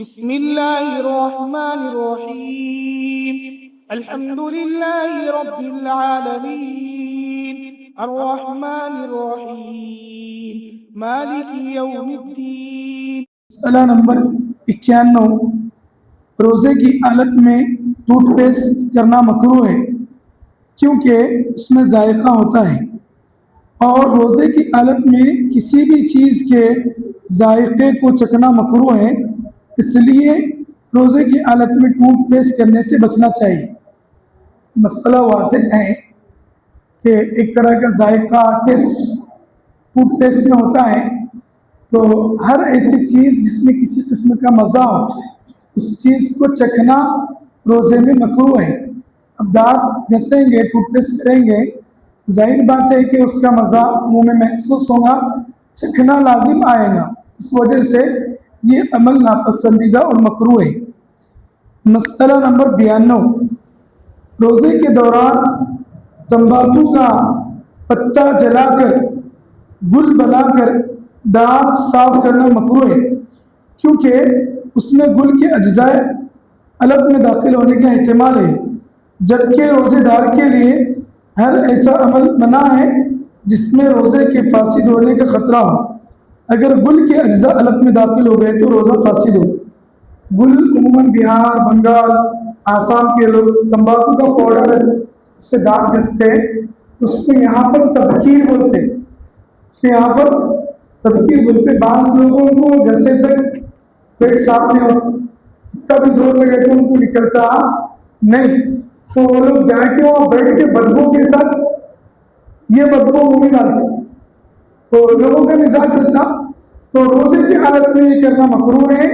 بسم الله الرحمن الرحيم. الحمد لله رب العالمين الرحمن الرحيم مالك يوم الدين. مسئلہ نمبر 91 روزے کی حالت میں ٹوتھ پیسٹ کرنا مکروہ ہے کیونکہ اس میں ذائقہ ہوتا ہے، اور روزے کی حالت میں کسی بھی چیز کے ذائقے کو چکھنا مکروہ ہے، اس لیے روزے کی حالت میں ٹوتھ پیسٹ کرنے سے بچنا چاہیے۔ مسئلہ واضح ہے کہ ایک طرح کا ذائقہ ٹیسٹ ٹوتھ پیسٹ میں ہوتا ہے، تو ہر ایسی چیز جس میں کسی قسم کا مزہ ہو اس چیز کو چکھنا روزے میں مکروہ ہے۔ اب دانت گھسیں گے، ٹوتھ پیسٹ کریں گے، ظاہر بات ہے کہ اس کا مزہ منہ میں محسوس ہوگا، چکھنا لازم آئے گا، اس وجہ سے یہ عمل ناپسندیدہ اور مکروہ ہے۔ مسئلہ نمبر 92 روزے کے دوران تمباکو کا پتا جلا کر گل بنا کر دانت صاف کرنا مکروہ ہے کیونکہ اس میں گل کے اجزاء حلق میں داخل ہونے کا احتمال ہے، جبکہ روزے دار کے لیے ہر ایسا عمل منع ہے جس میں روزے کے فاسد ہونے کا خطرہ ہو۔ اگر گل کے اجزاء حلق میں داخل ہو گئے تو روزہ فاسد ہو۔ گل عموماً بہار، بنگال، آسام کے لوگ تمباکو کا پاؤڈر اس سے دانت گھستے ہیں، اس کو یہاں پر تبکیر بولتے ہیں، بعض لوگوں کو گھسے تک پیٹ صاف نہیں ہوتا، اتنا بھی زور لگے تو ان کو نکلتا نہیں، تو وہ لوگ جا کے وہاں بیٹھ کے بدبو کے ساتھ یہ بدبو منہ میں ڈالتے، تو لوگوں کا مزاج رہتا، تو روزے کی حالت میں یہ کرنا مکروہ ہے۔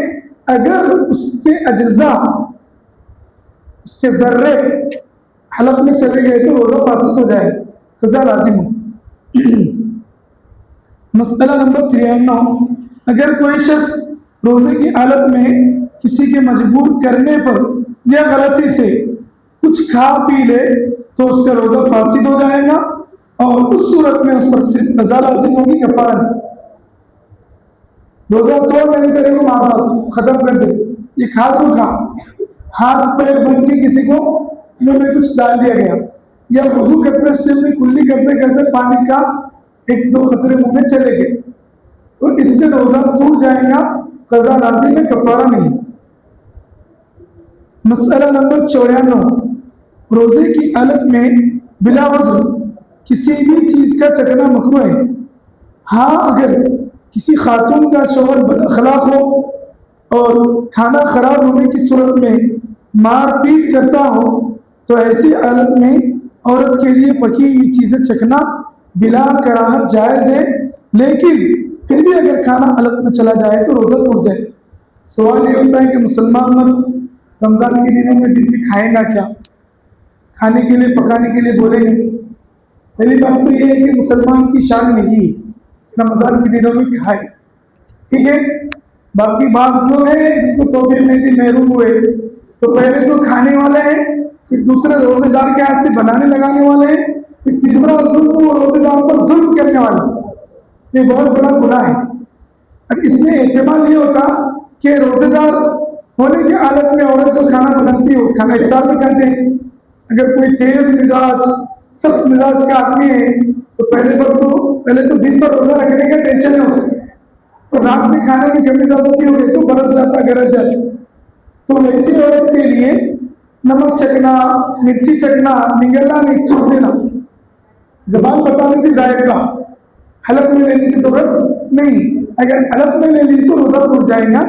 اگر اس کے اجزاء، اس کے ذرے حلق میں چلے گئے تو روزہ فاسد ہو جائے، قضا لازم ہو۔ مسئلہ نمبر 93 اگر کوئی شخص روزے کی حالت میں کسی کے مجبور کرنے پر یا غلطی سے کچھ کھا پی لے تو اس کا روزہ فاسد ہو جائے گا، اور اس صورت میں اس پر صرف قضا لازم ہوگی، کفارہ نہیں۔ روزہ توڑ نہیں کرے گا، معاملات ختم کر دے، یہ کھا سو کھا، ہاتھ پیر بن کے کسی کو منہ میں کچھ ڈال دیا گیا، یا وضو کرتے اسٹیل میں کلی کرتے کرتے پانی کا ایک دو قطرے منہ میں چلے گئے تو اس سے روزہ ٹوٹ جائے گا، قضا لازم ہے، کفارہ نہیں۔ مسئلہ نمبر 94 روزے کی حالت میں بلا عذر کسی بھی چیز کا چکھنا مکروہ ہے۔ ہاں اگر کسی خاتون کا شوہر بد اخلاق ہو اور کھانا خراب ہونے کی صورت میں مار پیٹ کرتا ہو تو ایسی حالت میں عورت کے لیے پکی ہوئی چیزیں چکھنا بلا کراہت جائز ہے، لیکن پھر بھی اگر کھانا حلق میں چلا جائے تو روزہ ٹوٹ جائے۔ سوال یہ ہوتا ہے کہ مسلمان مرد رمضان کے دنوں میں دن میں کھائیں گا کیا، کھانے کے لیے پکانے کے لیے بولیں گے؟ پہلی بات تو یہ ہے کہ مسلمان کی شان نہیں ہے رمضان کے دنوں میں کھائے، ٹھیک ہے؟ باقی بعض لوگ ہیں جن کو توفیق نہیں دی، محروم ہوئے، تو پہلے تو کھانے والے ہیں، پھر دوسرے روزے دار کے ہاتھ سے بنانے لگانے والے ہیں، پھر تیسرا ظلم وہ روزے دار پر ظلم کرنے والے، یہ بہت بڑا گناہ ہے۔ اب اس میں احتمال یہ ہوتا کہ روزے دار ہونے کی حالت میں عورت جو کھانا بناتی ہے وہ کھانا افطار میں کھاتے ہیں۔ اگر کوئی تیز مزاج، سخت مزاج کا آدمی ہے تو پہلے تو دن پر روزہ رکھنے کا ٹینشن ہے اسے، تو رات میں کھانے میں کمی زیادتی ہو گئی تو برس جاتا، گرج جاتا، تو ایسی عورت کے لیے نمک چکھنا، مرچی چکھنا، نگلنا نہیں، چھوڑ دینا، زبان بتانے کی ذائقہ، حلق میں لینے کی ضرورت نہیں، اگر حلق میں لے لی تو روزہ ٹوٹ جائے گا،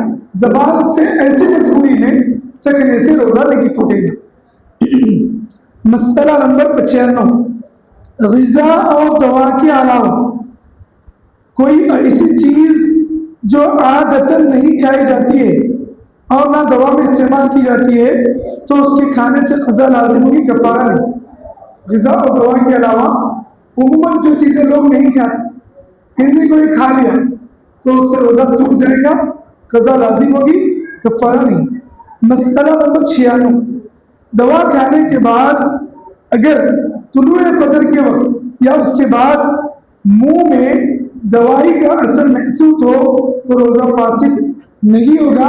زبان سے ایسی مجبوری میں چکھنے سے روزہ نہیں ٹوٹے گا۔ مسئلہ نمبر 95 غذا اور دوا کے علاوہ کوئی ایسی چیز جو عادتاً نہیں کھائی جاتی ہے اور نہ دوا میں استعمال کی جاتی ہے تو اس کے کھانے سے قضا لازم ہوگی، کفارہ نہیں۔ غذا اور دوا کے علاوہ عموماً جو چیزیں لوگ نہیں کھاتے پھر بھی کوئی کھا لیا تو اس سے روزہ ٹوٹ جائے گا، قضا لازم ہوگی، کفارہ نہیں۔ مسئلہ نمبر 96 دوا کھانے کے بعد اگر طلوع فجر کے وقت یا اس کے بعد منہ میں دوائی کا اثر محسوس ہو تو روزہ فاسد نہیں ہوگا،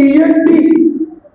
ENT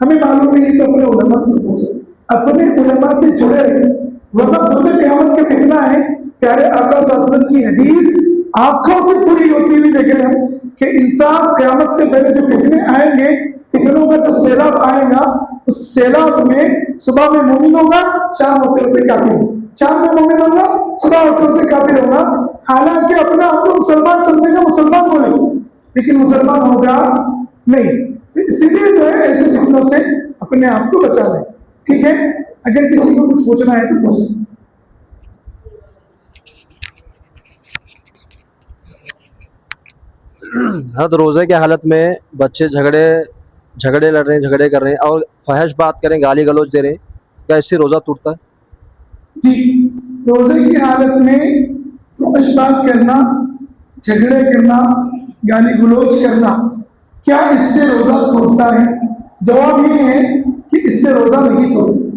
ہمیں معلوم نہیں تو اپنے علماء سے پوچھیں، اپنے علماء سے جڑے رہیں، ورنہ دن قیامت کا فتنہ ہے۔ پیارے آقا صلی اللہ علیہ وسلم کی حدیث آنکھوں سے پوری ہوتی ہوئی دیکھ رہے ہم کہ انسان قیامت سے پہلے جو فتنے آئیں گے، فتنوں کا جو سیلاب آئے گا، اس سیلاب میں صبح میں مومن ہوگا، شام ہوتے ہوتے کافر ہوگا، شام میں مومن ہوگا، صبح ہوتے ہوتے کافر ہوگا، حالانکہ اپنا آپ کو مسلمان سمجھے گا، مسلمان بولے گا، لیکن مسلمان ہوگا نہیں۔ تو اسی لیے جو ہے ایسے فتنوں سے اپنے آپ کو بچا لیں، ٹھیک ہے؟ اگر کسی کو کچھ پوچھنا ہے تو پوچھ سکتے۔ حضرت روزے کی حالت میں بچے جھگڑے لڑ رہے ہیں، جھگڑے کر رہے ہیں اور فحش بات کریں، گالی گلوچ دے رہے ہیں، کیا اس سے روزہ ٹوٹتا ہے؟ جی، روزے کی حالت میں فحش بات کرنا، جھگڑے کرنا، گالی گلوچ کرنا، کیا اس سے روزہ ٹوٹتا ہے؟ جواب یہ ہے کہ اس سے روزہ نہیں ٹوٹتا،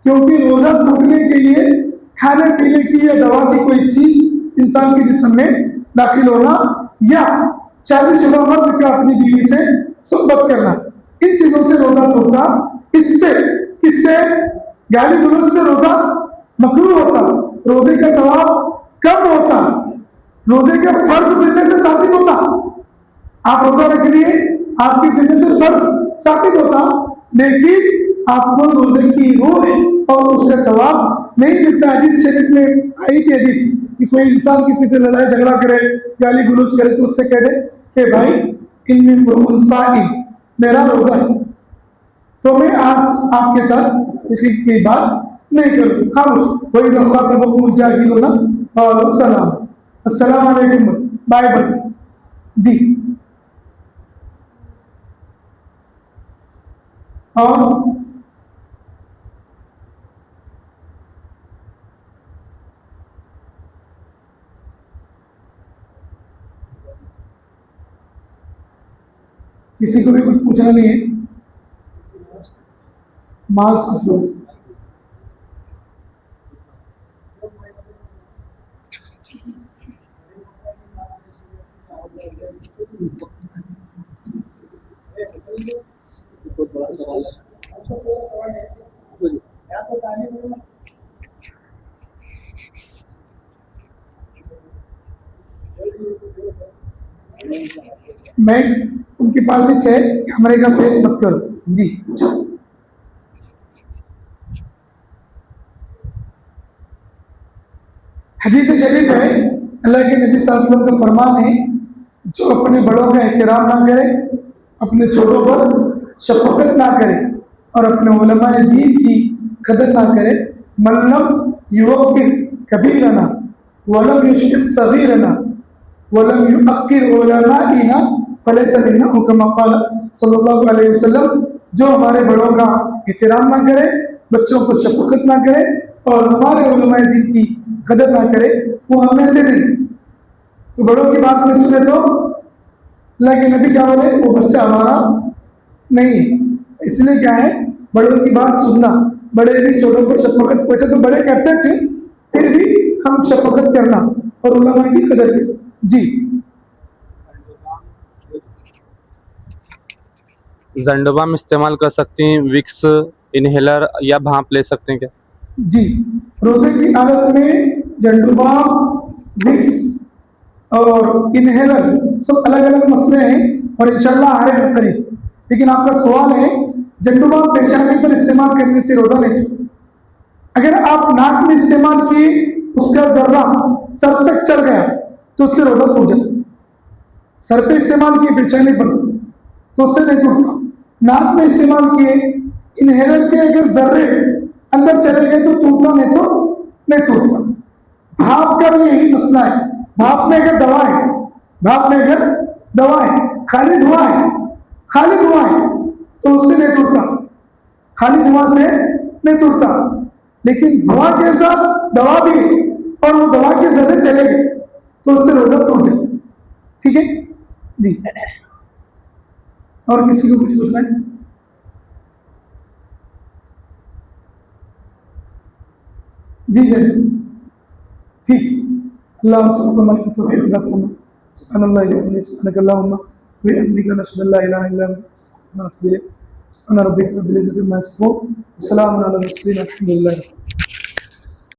کیونکہ روزہ ٹوٹنے کے لیے کھانے پینے کی یا دوا کی کوئی چیز انسان کے جسم میں داخل ہونا، یا شادی شدہ مرد کا اپنی بیوی سے صحبت کرنا، ان چیزوں سے روزہ ٹوٹتا۔ کس سے؟ گالی گلوچ سے روزہ مکروہ ہوتا، روزے کا ثواب کم ہوتا، روزے کے فرض ذمے سے ثابت ہوتا، آپ روزہ رکھ لیے، آپ کی ذمہ سے فرض ثابت ہوتا، لیکن آپ کو روزے کی روح اور اس کا ثواب نہیں ملتا۔ حدیث شریف میں آئی تھی حدیث کہ کوئی انسان کسی سے لڑائی جھگڑا کرے، گالی گلوچ کرے، تو اس سے کہہ دے کہ بھائی انی امرؤ صائم، میرا روزہ ہے، تو میں آج آپ کے ساتھ اس طریقے کی بات نہیں کروں، خاموش۔ وَإِذَا خَاطَبَهُمُ الْجَاهِلُونَ قَالُوا سَلَامًا، السلام علیکم، بائے بائے۔ جی، اور کسی کو بھی کچھ پوچھنا نہیں ہے؟ ماسک میں ان کے پاس ہی ہے، کیمرے کا فیس مت کرو۔ جی، حدیث شریف ہے، اللہ کے نبی صلی اللہ علیہ وسلم کا فرمان ہے، جو اپنے بڑوں کا احترام نہ کرے، اپنے چھوٹوں پر شفقت نہ کرے، اور اپنے علماء دین کی قدر نہ کرے، من لم یوقر کبیرنا ولم یشفق صغیرنا ولم یؤخر علمائنا فلیس منا، او کما قال صلی اللہ علیہ وسلم، جو ہمارے بڑوں کا احترام نہ کرے، بچوں کو شفقت نہ کرے، اور ہمارے علماء دین کی قدر نہ کرے، وہ ہمیں سے نہیں۔ تو بڑوں کی بات نہیں سنے تو اللہ کے نبی کیا بولے؟ وہ بچہ ہمارا نہیں۔ اس لیے کیا ہے، بڑوں کی بات سننا، بڑے بھی چھوٹوں پر شفقت، ویسے تو بڑے کرتے تھے، پھر بھی ہم شفقت کرنا اور علماء کی قدر کرنا۔ جی، زنڈوبام استعمال کر سکتے ہیں، وکس، انہیلر یا بھانپ لے سکتے ہیں کیا؟ جی، روزے کی حالت میں جنڈوبام، وکس اور انہیلر سب الگ الگ مسئلے ہیں، اور انشاءاللہ آ رہے ہیں قریب۔ لیکن آپ کا سوال ہے، جنڈوبام پیشانی پر استعمال کرنے سے روزہ نہیں ٹوٹتا۔ اگر آپ ناک میں استعمال کیے، اس کا ذرہ سر تک چڑھ گیا تو اس سے روزہ ٹوٹ جاتا۔ سر پہ استعمال کیے پیشانی پر تو اس سے نہیں ٹوٹتا۔ ناک میں استعمال کیے، انہیلر کے اگر ذرے اندر چلے گئے تو ٹوٹنا، نہیں تو نہیں ٹوٹتا۔ بھاپ کا بھی یہی مسئلہ ہے، بھاپ میں اگر دوا ہے، بھاپ میں اگر دوا ہے، خالی دھواں ہے، خالی دھواں ہے تو اس سے نہیں ٹوٹتا، خالی دھواں سے نہیں ٹوٹتا۔ لیکن دھواں کے ساتھ دوا بھی ہے اور وہ دوا کے ذرے چلے گئے تو اس سے روزہ ٹوٹ جاتا۔ ٹھیک ہے جی، اور کسی کو کچھ پوچھنا ہے؟ جی جی ٹھیک، اللہ ہم سب کو عمل کی توفیق عطا فرمائے۔ سبحان اللہ و بحمدہ، سبحانک اللہم و بحمدک، نشہد ان لا الہ الا انت، نستغفرک و نتوب الیک۔ سبحان ربک رب العزة عما یصفون وسلام علی المرسلین الحمد للہ.